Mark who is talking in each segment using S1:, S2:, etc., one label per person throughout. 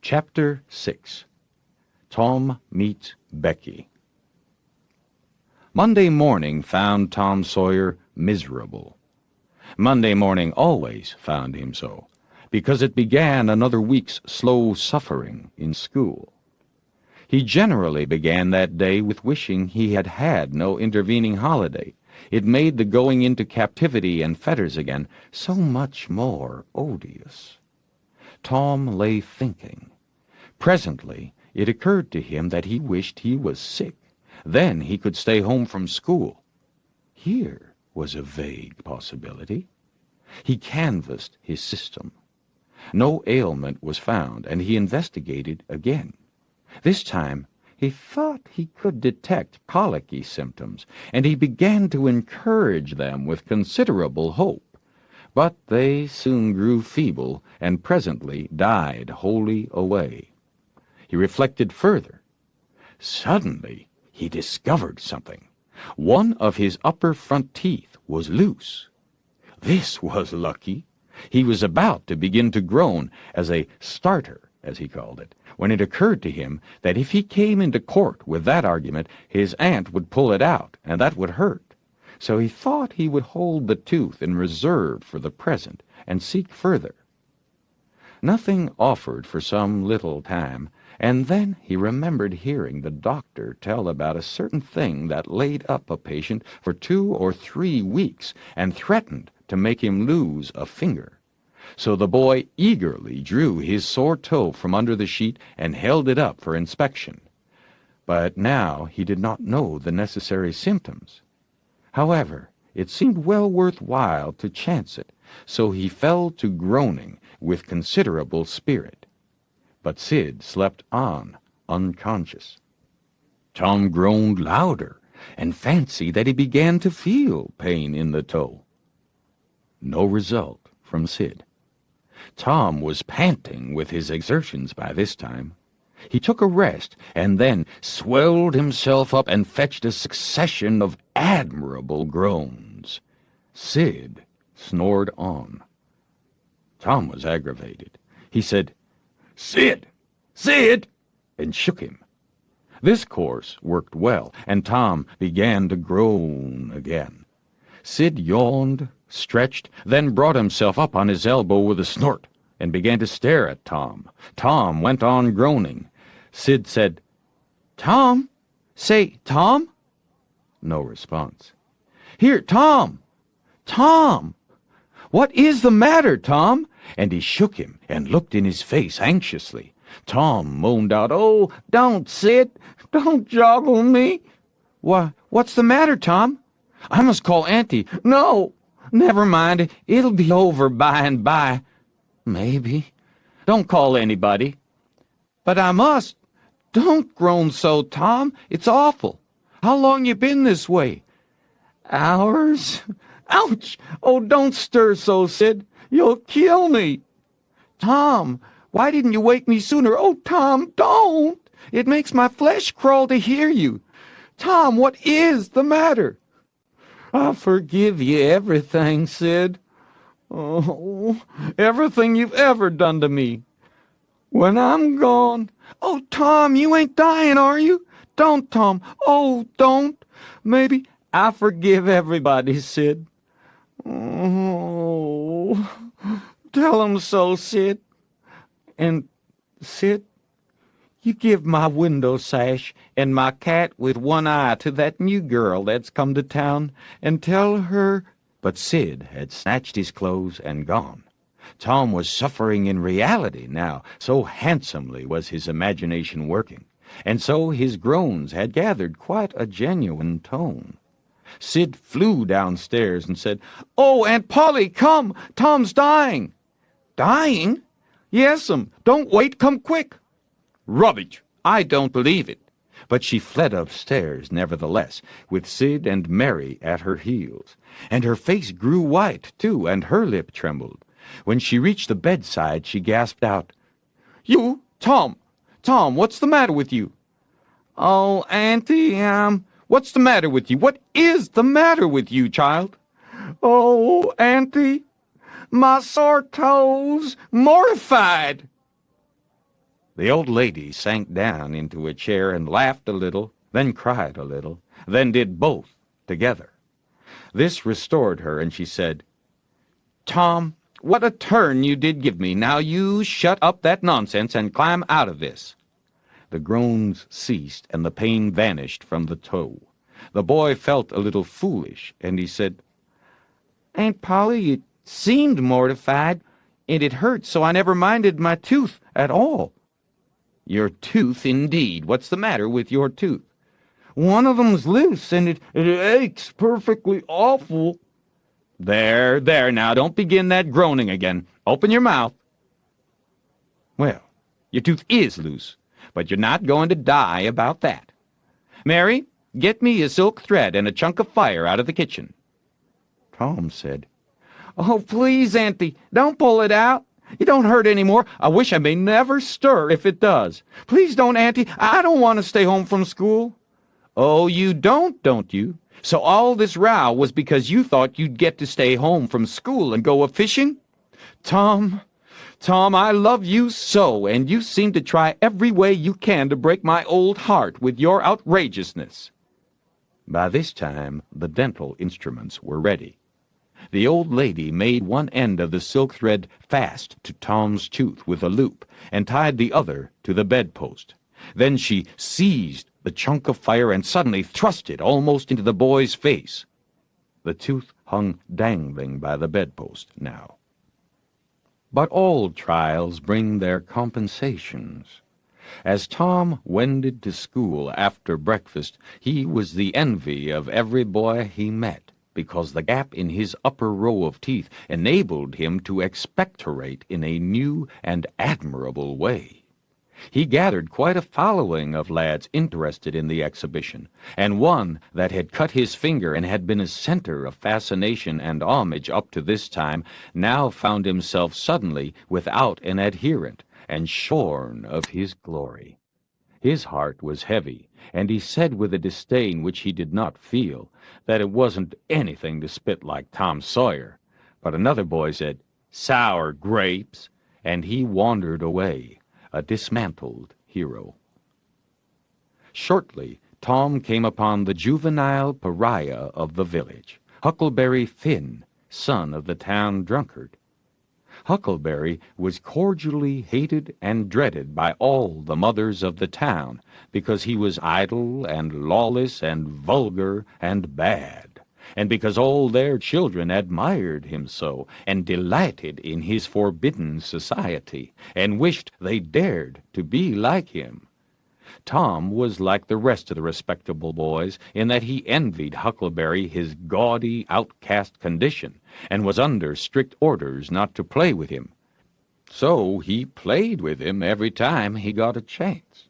S1: Chapter 6. Tom Meets Becky. Monday morning found Tom Sawyer miserable. Monday morning always found him so, because it began another week's slow suffering in school. He generally began that day with wishing he had had no intervening holiday. It made the going into captivity and fetters again so much more odious. Tom lay thinking. Presently, it occurred to him that he wished he was sick. Then he could stay home from school. Here was a vague possibility. He canvassed his system. No ailment was found, and he investigated again. This time, he thought he could detect colicky symptoms, and he began to encourage them with considerable hope. But they soon grew feeble, and presently died wholly away. He reflected further. Suddenly, he discovered something. One of his upper front teeth was loose. This was lucky. He was about to begin to groan as a starter, as he called it, when it occurred to him that if he came into court with that argument, his aunt would pull it out, and that would hurt. So he thought he would hold the tooth in reserve for the present and seek further. Nothing offered for some little time, and then he remembered hearing the doctor tell about a certain thing that laid up a patient for 2 or 3 weeks and threatened to make him lose a finger. So the boy eagerly drew his sore toe from under the sheet and held it up for inspection. But now he did not know the necessary symptoms. However, it seemed well worth while to chance it, so he fell to groaning with considerable spirit. But Sid slept on, unconscious. Tom groaned louder, and fancied that he began to feel pain in the toe. No result from Sid. Tom was panting with his exertions by this time. He took a rest, and then swelled himself up and fetched a succession of admirable groans. Sid snored on. Tom was aggravated. He said, "Sid! Sid!" and shook him. This course worked well, and Tom began to groan again. Sid yawned, stretched, then brought himself up on his elbow with a snort, and began to stare at Tom. Tom went on groaning. Sid said, "Tom? Say, Tom?" No response. "Here, Tom! Tom! What is the matter, Tom?" And he shook him and looked in his face anxiously. Tom moaned out, "Oh, don't, Sid! Don't joggle me!" What's the matter, Tom?" "I must call Auntie." "No, never mind. It'll be over by and by." "Maybe." "Don't call anybody." "But I must." "Don't groan so, Tom. It's awful. How long you been this way?" "Hours." "Ouch! Oh, don't stir so, Sid. You'll kill me." "Tom, why didn't you wake me sooner?" "Oh, Tom, don't! It makes my flesh crawl to hear you." "Tom, what is the matter?" "I forgive you everything, Sid. Oh, everything you've ever done to me. When I'm gone—" "Oh, Tom, you ain't dying, are you? Don't, Tom. Oh, don't. Maybe—" "I forgive everybody, Sid." "Oh, tell 'em so, Sid. And, Sid, you give my window sash and my cat with one eye to that new girl that's come to town, and tell her—" But Sid had snatched his clothes and gone. Tom was suffering in reality now, so handsomely was his imagination working, and so his groans had gathered quite a genuine tone. Sid flew downstairs and said, "Oh, Aunt Polly, come! Tom's dying." "Dying?" "Yes'm. Don't wait. Come quick." "Rubbish! I don't believe it." But she fled upstairs nevertheless, with Sid and Mary at her heels. And her face grew white, too, and her lip trembled. When she reached the bedside, she gasped out, "You, Tom! Tom, what's the matter with you?" "Oh, Auntie, What's the matter with you? What is the matter with you, child?" "Oh, Auntie, my sore toes, mortified." The old lady sank down into a chair and laughed a little, then cried a little, then did both together. This restored her, and she said, "Tom, what a turn you did give me. Now you shut up that nonsense and climb out of this." The groans ceased, and the pain vanished from the toe. The boy felt a little foolish, and he said, "Aunt Polly, it seemed mortified, and it hurt, so I never minded my tooth at all." "Your tooth, indeed. What's the matter with your tooth?" "One of 'em's loose, and it aches perfectly awful." There, now, don't begin that groaning again. Open your mouth." "Well, your tooth is loose, but you're not going to die about that. Mary, get me a silk thread and a chunk of fire out of the kitchen." Tom said, "Oh, please, Auntie, don't pull it out. It don't hurt any more. I wish I may never stir if it does. Please don't, Auntie. I don't want to stay home from school." "Oh, you don't you? So all this row was because you thought you'd get to stay home from school and go a-fishing? Tom, I love you so, and you seem to try every way you can to break my old heart with your outrageousness." By this time, the dental instruments were ready. The old lady made one end of the silk thread fast to Tom's tooth with a loop, and tied the other to the bedpost. Then she seized the chunk of fire and suddenly thrust it almost into the boy's face. The tooth hung dangling by the bedpost now. But all trials bring their compensations. As Tom wended to school after breakfast, he was the envy of every boy he met, because the gap in his upper row of teeth enabled him to expectorate in a new and admirable way. He gathered quite a following of lads interested in the exhibition, and one that had cut his finger and had been a center of fascination and homage up to this time now found himself suddenly without an adherent and shorn of his glory. His heart was heavy, and he said with a disdain which he did not feel that it wasn't anything to spit like Tom Sawyer. But another boy said, "Sour grapes," and he wandered away, a dismantled hero. Shortly, Tom came upon the juvenile pariah of the village, Huckleberry Finn, son of the town drunkard. Huckleberry was cordially hated and dreaded by all the mothers of the town because he was idle and lawless and vulgar and bad, and because all their children admired him so and delighted in his forbidden society and wished they dared to be like him. Tom was like the rest of the respectable boys in that he envied Huckleberry his gaudy, outcast condition, and was under strict orders not to play with him. So he played with him every time he got a chance.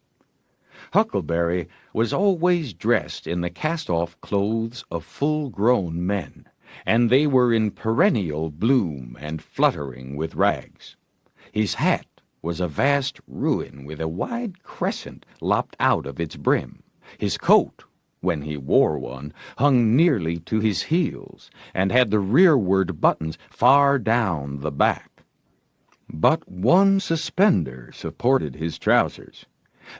S1: Huckleberry was always dressed in the cast-off clothes of full-grown men, and they were in perennial bloom and fluttering with rags. His hat was a vast ruin with a wide crescent lopped out of its brim. His coat, when he wore one, hung nearly to his heels, and had the rearward buttons far down the back. But one suspender supported his trousers.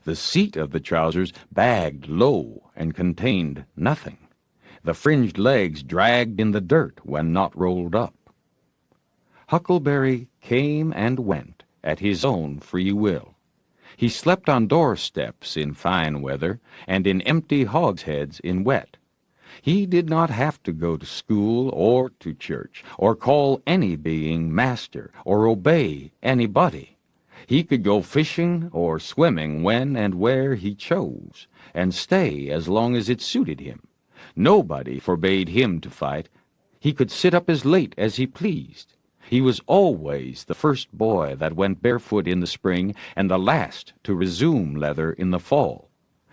S1: The seat of the trousers bagged low and contained nothing. The fringed legs dragged in the dirt when not rolled up. Huckleberry came and went at his own free will. He slept on doorsteps in fine weather, and in empty hogsheads in wet. He did not have to go to school or to church, or call any being master, or obey anybody. He could go fishing or swimming when and where he chose, and stay as long as it suited him. Nobody forbade him to fight. He could sit up as late as he pleased. He was always the first boy that went barefoot in the spring and the last to resume leather in the fall.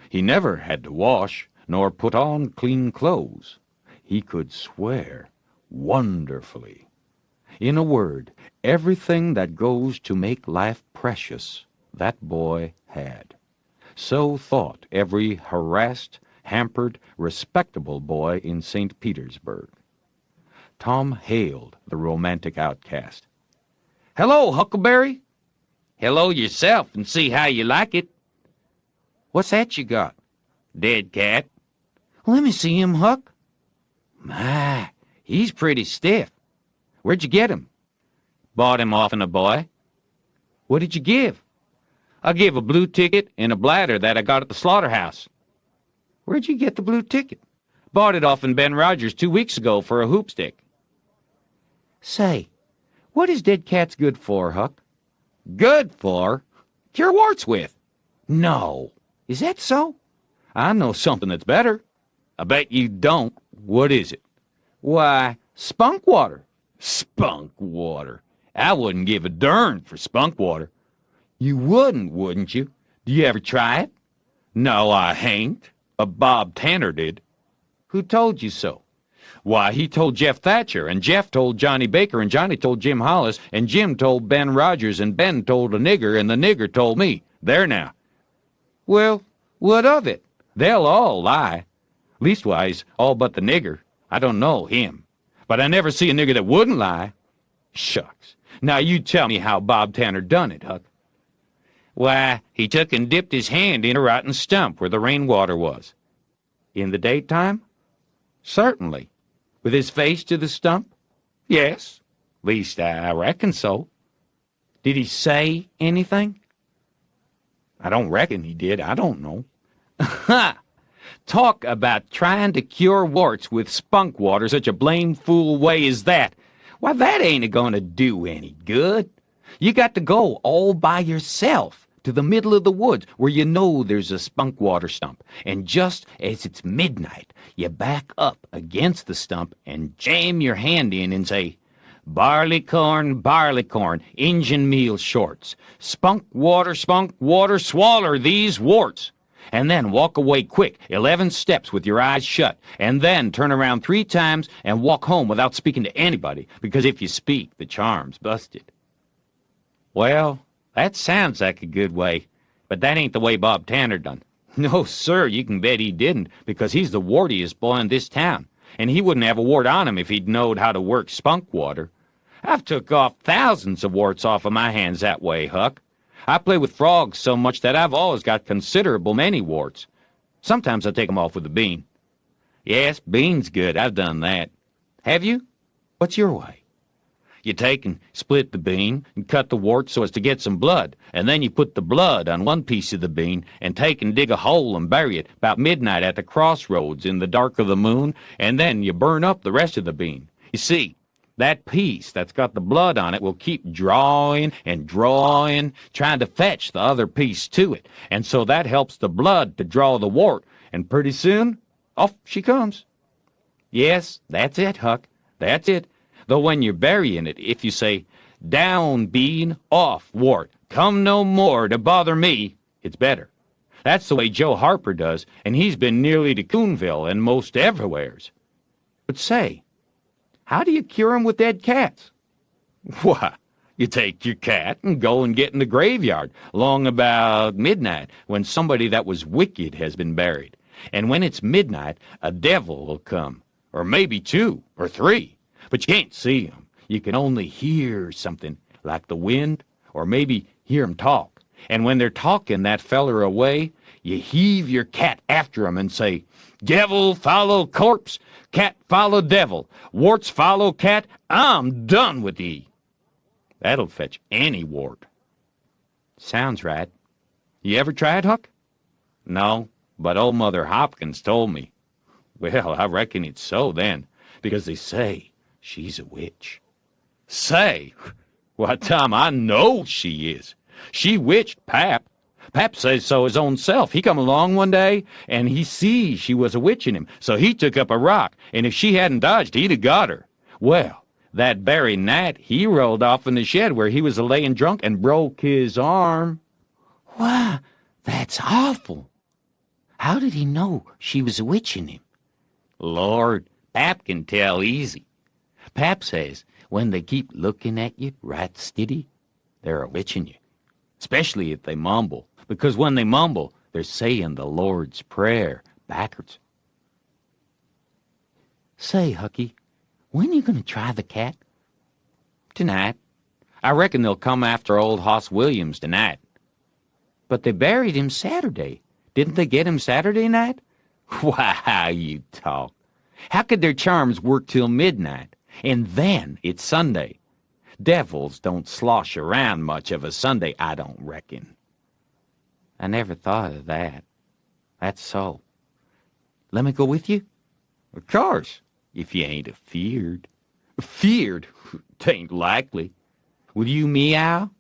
S1: He never had to wash nor put on clean clothes. He could swear wonderfully. In a word, everything that goes to make life precious, that boy had. So thought every harassed, hampered, respectable boy in St. Petersburg. Tom hailed the romantic outcast. "Hello, Huckleberry." Hello yourself and see how you like it. What's that you got? Dead cat. Let me see him, Huck. My, he's pretty stiff. Where'd you get him? Bought him off in a boy. What did you give? I gave a blue ticket and a bladder that I got at the slaughterhouse. Where'd you get the blue ticket? Bought it off in Ben Rogers 2 weeks ago for a hoopstick. Say, what is dead cats good for, Huck? Good for? Cure warts with. No. Is that so? I know something that's better. I bet you don't. What is it? Why, spunk water. Spunk water. I wouldn't give a darn for spunk water. You wouldn't you? Do you ever try it? No, I hain't. Bob Tanner did. Who told you so? Why, he told Jeff Thatcher, and Jeff told Johnny Baker, and Johnny told Jim Hollis, and Jim told Ben Rogers, and Ben told a nigger, and the nigger told me. There now. Well, what of it? They'll all lie. Leastwise, all but the nigger. I don't know him. But I never see a nigger that wouldn't lie. Shucks. Now you tell me how Bob Tanner done it, Huck. Why, he took and dipped his hand in a rotten stump where the rainwater was. In the daytime? Certainly. With his face to the stump? Yes. Least I reckon so. Did he say anything? I don't reckon he did. I don't know. Ha! Talk about trying to cure warts with spunk water such a blame fool way as that. Why, that ain't a-gonna do any good. You got to go all by yourself to the middle of the woods where you know there's a spunk water stump, and just as it's midnight, you back up against the stump and jam your hand in and say, barley corn, Injun meal shorts. Spunk water, swaller these warts. And then walk away quick, 11 steps with your eyes shut, and then turn around 3 times and walk home without speaking to anybody, because if you speak, the charm's busted. Well, that sounds like a good way, but that ain't the way Bob Tanner done. No, sir, you can bet he didn't, because he's the wartiest boy in this town, and he wouldn't have a wart on him if he'd knowed how to work spunk water. I've took off thousands of warts off of my hands that way, Huck. I play with frogs so much that I've always got considerable many warts. Sometimes I take 'em off with a bean. Yes, bean's good. I've done that. Have you? What's your way? You take and split the bean and cut the wart so as to get some blood, and then you put the blood on one piece of the bean and take and dig a hole and bury it about midnight at the crossroads in the dark of the moon, and then you burn up the rest of the bean. You see, that piece that's got the blood on it will keep drawing and drawing, trying to fetch the other piece to it. And so that helps the blood to draw the wart, and pretty soon, off she comes. Yes, that's it, Huck. That's it. Though when you're burying it, if you say, down bean, off wart, come no more to bother me, it's better. That's the way Joe Harper does, and he's been nearly to Coonville and most everywheres. But say, how do you cure 'em with dead cats? Why, you take your cat and go and get in the graveyard long about midnight when somebody that was wicked has been buried. And when it's midnight, a devil will come, or maybe 2 or 3. But you can't see 'em. You can only hear something, like the wind, or maybe hear 'em talk. And when they're talking that feller away, you heave your cat after 'em and say, devil follow corpse, cat follow devil, warts follow cat, I'm done with thee. That'll fetch any wart. Sounds right. You ever tried, Huck? No, but old Mother Hopkins told me. Well, I reckon it's so then, because they say she's a witch. Say? Why, Tom, I know she is. She witched Pap. Pap says so his own self. He come along one day, and he see she was a witching him, so he took up a rock, and if she hadn't dodged, he'd have got her. Well, that very night, he rolled off in the shed where he was a-layin' drunk and broke his arm. Why, that's awful. How did he know she was a-witching him? Lord, Pap can tell easy. Pap says when they keep looking at you right steady, they're a-witching you, especially if they mumble. Because when they mumble, they're saying the Lord's Prayer backwards. Say, Hucky, when you going to try the cat? Tonight. I reckon they'll come after old Hoss Williams tonight. But they buried him Saturday. Didn't they get him Saturday night? Why, you talk. How could their charms work till midnight? And then it's Sunday. Devils don't slosh around much of a Sunday, I don't reckon. I never thought of that. That's so. Let me go with you? Of course, if you ain't afeard. Feared? Tain't likely. Will you meow?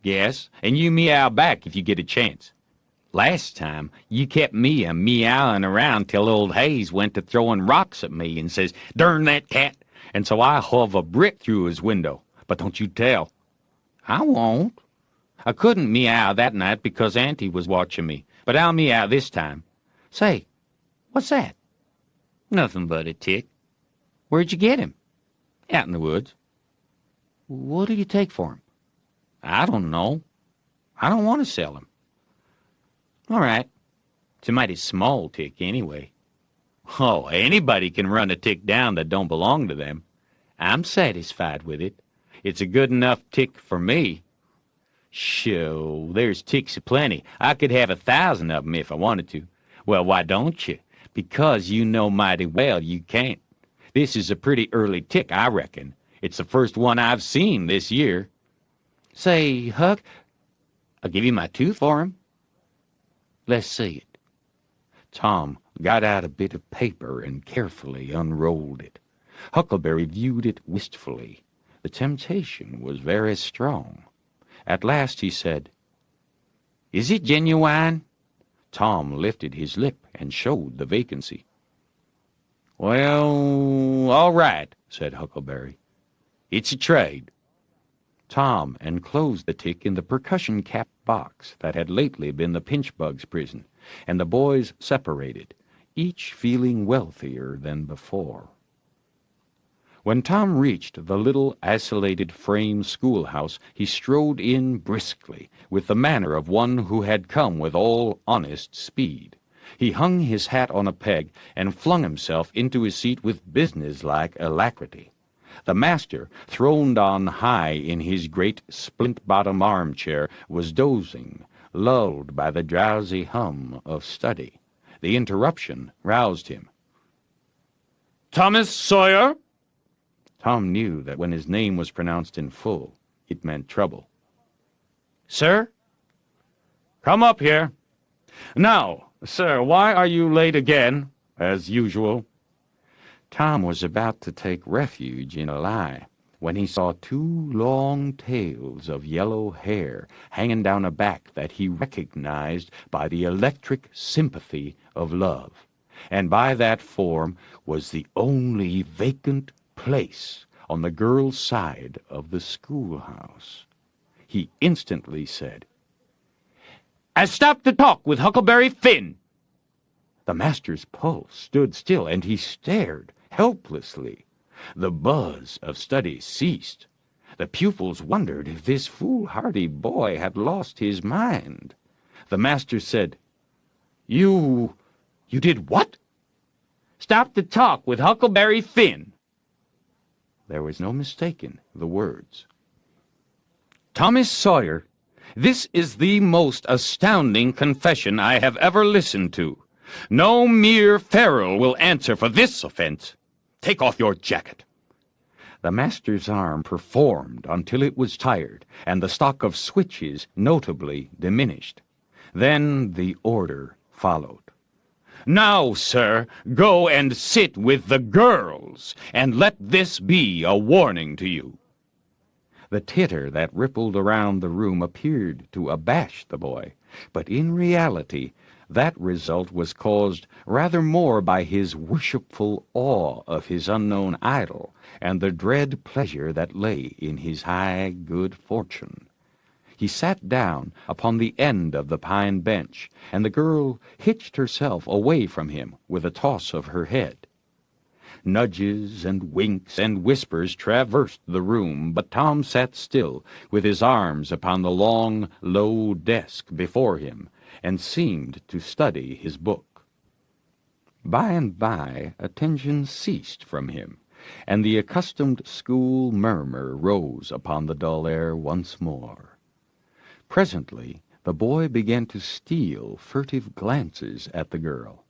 S1: Yes, and you meow back if you get a chance. Last time, you kept me meowing around till old Hayes went to throwing rocks at me and says, "Darn that cat!" And so I hove a brick through his window. But don't you tell. I won't. I couldn't meow that night because Auntie was watching me, but I'll meow this time. Say, what's that? Nothing but a tick. Where'd you get him? Out in the woods. What do you take for him? I don't know. I don't want to sell him. All right. It's a mighty small tick anyway. Oh, anybody can run a tick down that don't belong to them. I'm satisfied with it. It's a good enough tick for me. Sho, there's ticks aplenty. I could have 1,000 of them if I wanted to. Well, why don't you? Because you know mighty well you can't. This is a pretty early tick, I reckon. It's the first one I've seen this year. Say, Huck, I'll give you my tooth for him. Let's see it. Tom got out a bit of paper and carefully unrolled it. Huckleberry viewed it wistfully. The temptation was very strong. At last he said, "Is it genuine?" Tom lifted his lip and showed the vacancy. "Well, all right," said Huckleberry. "It's a trade." Tom enclosed the tick in the percussion-cap box that had lately been the pinchbug's prison, and the boys separated, each feeling wealthier than before. When Tom reached the little isolated frame schoolhouse, he strode in briskly, with the manner of one who had come with all honest speed. He hung his hat on a peg and flung himself into his seat with businesslike alacrity. The master, throned on high in his great splint-bottom armchair, was dozing, lulled by the drowsy hum of study. The interruption roused him. "Thomas Sawyer?" Tom knew that when his name was pronounced in full, it meant trouble. "Sir?" "Come up here. Now, sir, why are you late again, as usual?" Tom was about to take refuge in a lie when he saw 2 long tails of yellow hair hanging down a back that he recognized by the electric sympathy of love, and by that form was the only vacant place on the girl's side of the schoolhouse. He instantly said, "I stopped to talk with Huckleberry Finn." The master's pulse stood still, and he stared helplessly. The buzz of study ceased. The pupils wondered if this foolhardy boy had lost his mind. The master said, You did what?" "Stopped to talk with Huckleberry Finn." There was no mistaking the words. "Thomas Sawyer, this is the most astounding confession I have ever listened to. No mere ferule will answer for this offense. Take off your jacket." The master's arm performed until it was tired, and the stock of switches notably diminished. Then the order followed. "Now, sir, go and sit with the girls, and let this be a warning to you." The titter that rippled around the room appeared to abash the boy, but in reality that result was caused rather more by his worshipful awe of his unknown idol and the dread pleasure that lay in his high good fortune. He sat down upon the end of the pine bench, and the girl hitched herself away from him with a toss of her head. Nudges and winks and whispers traversed the room, but Tom sat still, with his arms upon the long, low desk before him, and seemed to study his book. By and by attention ceased from him, and the accustomed school murmur rose upon the dull air once more. Presently the boy began to steal furtive glances at the girl.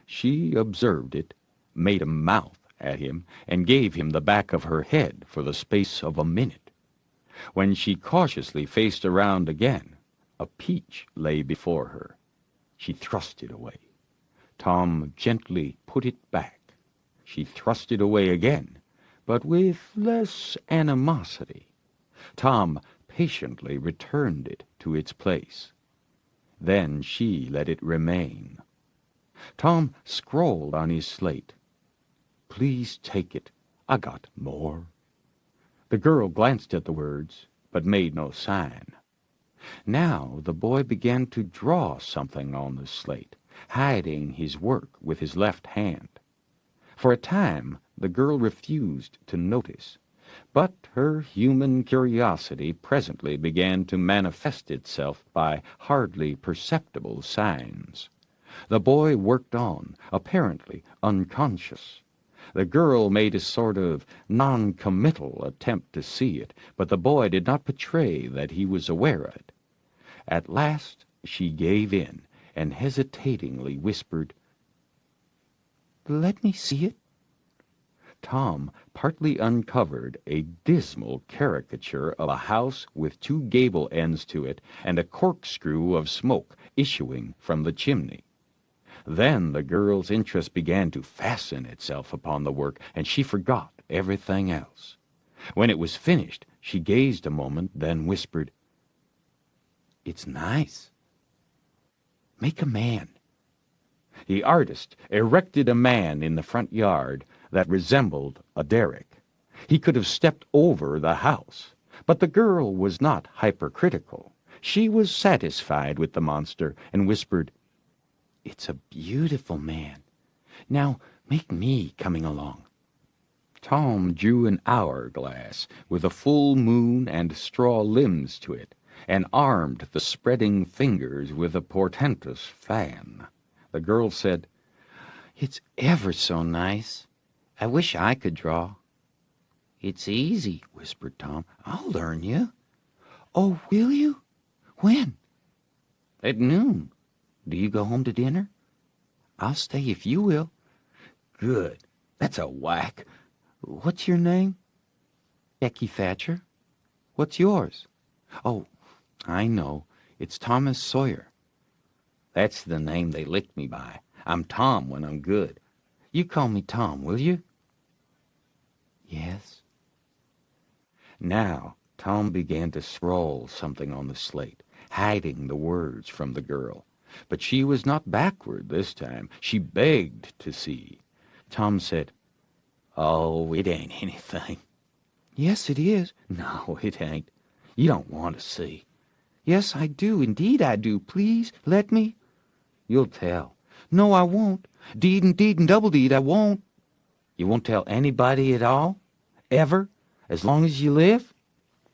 S1: She observed it, made a mouth at him, and gave him the back of her head for the space of a minute. When she cautiously faced around again, a peach lay before her. She thrust it away. Tom gently put it back. She thrust it away again, but with less animosity. Tom patiently returned it to its place. Then she let it remain. Tom scrawled on his slate, "Please take it. I got more." The girl glanced at the words, but made no sign. Now the boy began to draw something on the slate, hiding his work with his left hand. For a time the girl refused to notice, but her human curiosity presently began to manifest itself by hardly perceptible signs. The boy worked on, apparently unconscious. The girl made a sort of non-committal attempt to see it, but the boy did not betray that he was aware of it. At last she gave in, and hesitatingly whispered, "Let me see it." Tom partly uncovered a dismal caricature of a house with two gable ends to it and a corkscrew of smoke issuing from the chimney. Then the girl's interest began to fasten itself upon the work, and she forgot everything else. When it was finished, she gazed a moment, then whispered, "It's nice. Make a man." The artist erected a man in the front yard that resembled a derrick. He could have stepped over the house, but the girl was not hypercritical. She was satisfied with the monster and whispered, "It's a beautiful man. Now make me coming along." Tom drew an hourglass with a full moon and straw limbs to it, and armed the spreading fingers with a portentous fan. The girl said, "It's ever so nice. I wish I could draw." "It's easy," whispered Tom. "I'll learn you." "Oh, will you? When?" "At noon. Do you go home to dinner?" "I'll stay if you will." "Good. That's a whack. What's your name?" "Becky Thatcher." "What's yours?" "Oh, I know. It's Thomas Sawyer." "That's the name they licked me by. I'm Tom when I'm good. You call me Tom, will you?" "Yes." Now Tom began to scrawl something on the slate, hiding the words from the girl. But she was not backward this time. She begged to see. Tom said, "Oh, it ain't anything." "Yes, it is." "No, it ain't. You don't want to see." "Yes, I do. Indeed I do. Please, let me." "You'll tell." "No, I won't. Deed and double deed, I won't." "You won't tell anybody at all? Ever? As long as you live?"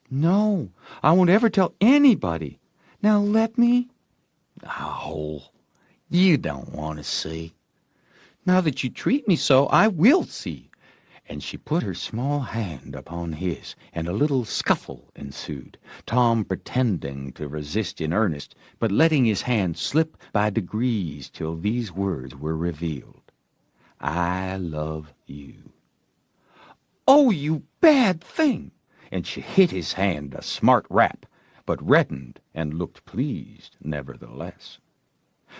S1: "No, I won't ever tell anybody. Now let me." "Oh, you don't want to see." "Now that you treat me so, I will see." And she put her small hand upon his, and a little scuffle ensued, Tom pretending to resist in earnest, but letting his hand slip by degrees till these words were revealed: "I love you." "Oh, you bad thing!" And she hit his hand a smart rap, but reddened and looked pleased nevertheless.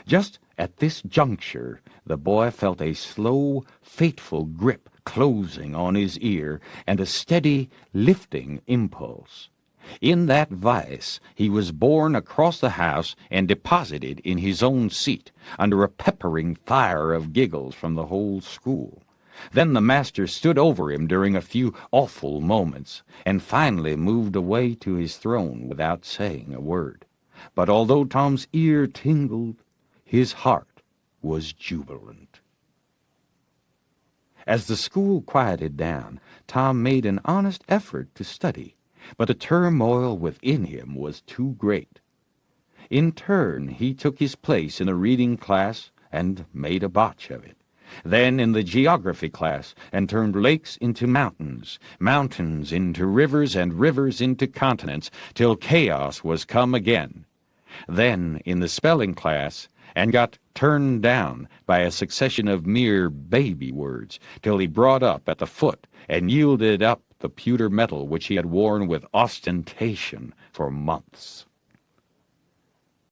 S1: Just at this juncture the boy felt a slow, fateful grip closing on his ear and a steady, lifting impulse. In that vice he was borne across the house and deposited in his own seat, under a peppering fire of giggles from the whole school. Then the master stood over him during a few awful moments, and finally moved away to his throne without saying a word. But although Tom's ear tingled, his heart was jubilant. As the school quieted down, Tom made an honest effort to study, but the turmoil within him was too great. In turn he took his place in a reading class and made a botch of it. Then in the geography class, and turned lakes into mountains, mountains into rivers, and rivers into continents, till chaos was come again. Then in the spelling class, and got turned down by a succession of mere baby words, till he brought up at the foot, and yielded up the pewter medal which he had worn with ostentation for months.